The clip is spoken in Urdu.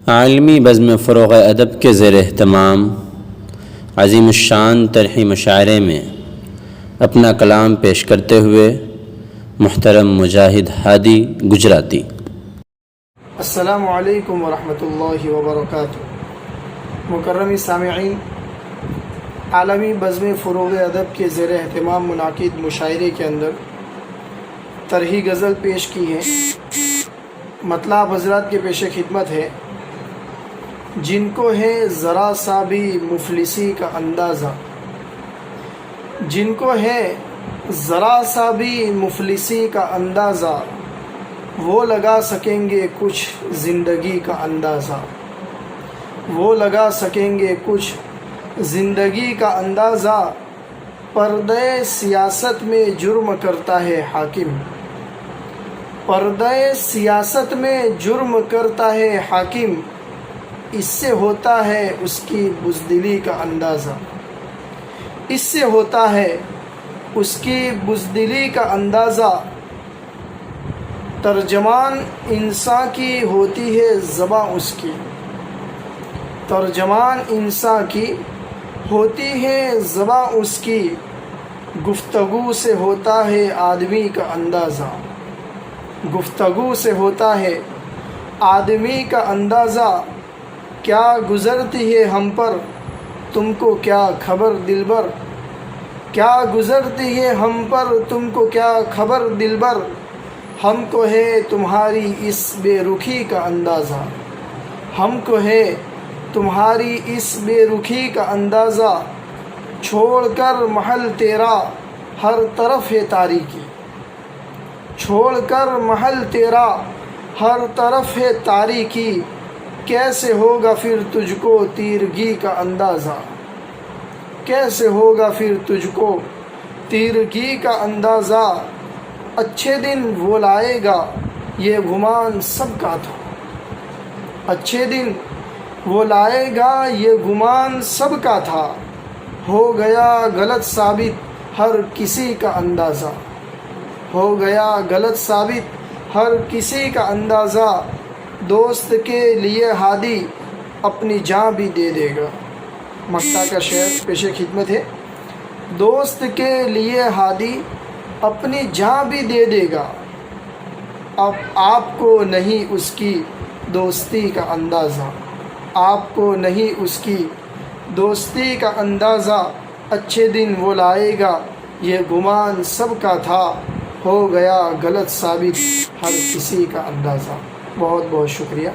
عالمی بزم فروغ ادب کے زیر اہتمام عظیم الشان طرحی مشاعرے میں اپنا کلام پیش کرتے ہوئے محترم مجاہد ہادی گجراتی۔ السلام علیکم ورحمۃ اللہ وبرکاتہ۔ مکرم سامعین، عالمی بزم فروغ ادب کے زیر اہتمام منعقد مشاعرے کے اندر طرحی غزل پیش کی ہے۔ مطلب حضرات کے پیش خدمت ہے: جن کو ہے ذرا سا بھی مفلسی کا اندازہ، جن کو ہے ذرا سا بھی مفلسی کا اندازہ، وہ لگا سکیں گے کچھ زندگی کا اندازہ، وہ لگا سکیں گے کچھ زندگی کا اندازہ۔ پردہ سیاست میں جرم کرتا ہے حاکم، پردہ سیاست میں جرم کرتا ہے حاکم، اس سے ہوتا ہے اس کی بزدلی کا اندازہ، اس سے ہوتا ہے اس کی بزدلی کا اندازہ۔ ترجمان انسان کی ہوتی ہے زباں اس کی، ترجمان انسان کی ہوتی ہے زباں اس کی، گفتگو سے ہوتا ہے آدمی کا اندازہ، گفتگو سے ہوتا ہے آدمی کا اندازہ۔ کیا گزرتی ہے ہم پر تم کو کیا خبر دلبر، کیا گزرتی ہے ہم پر تم کو کیا خبر دلبر، ہم کو ہے تمہاری اس بے رخی کا اندازہ، ہم کو ہے تمہاری اس بے رخی کا اندازہ۔ چھوڑ کر محل تیرا ہر طرف ہے تاریکی، چھوڑ کر محل تیرا ہر طرف ہے تاریکی، کیسے ہوگا پھر تجھ کو تیرگی کا اندازہ، کیسے ہوگا پھر تجھ کو تیرگی کا اندازہ۔ اچھے دن وہ لائے گا یہ گمان سب کا تھا، اچھے دن وہ لائے گا یہ گمان سب کا تھا، ہو گیا غلط ثابت ہر کسی کا اندازہ، ہو گیا غلط ثابت ہر کسی کا اندازہ۔ دوست کے لیے ہادی اپنی جان بھی دے دے گا، مقطع کا شعر پیش خدمت ہے۔ دوست کے لیے ہادی اپنی جان بھی دے دے گا، اب آپ کو نہیں اس کی دوستی کا اندازہ، آپ کو نہیں اس کی دوستی کا اندازہ۔ اچھے دن وہ لائے گا یہ گمان سب کا تھا، ہو گیا غلط ثابت ہر کسی کا اندازہ۔ بہت بہت شکریہ۔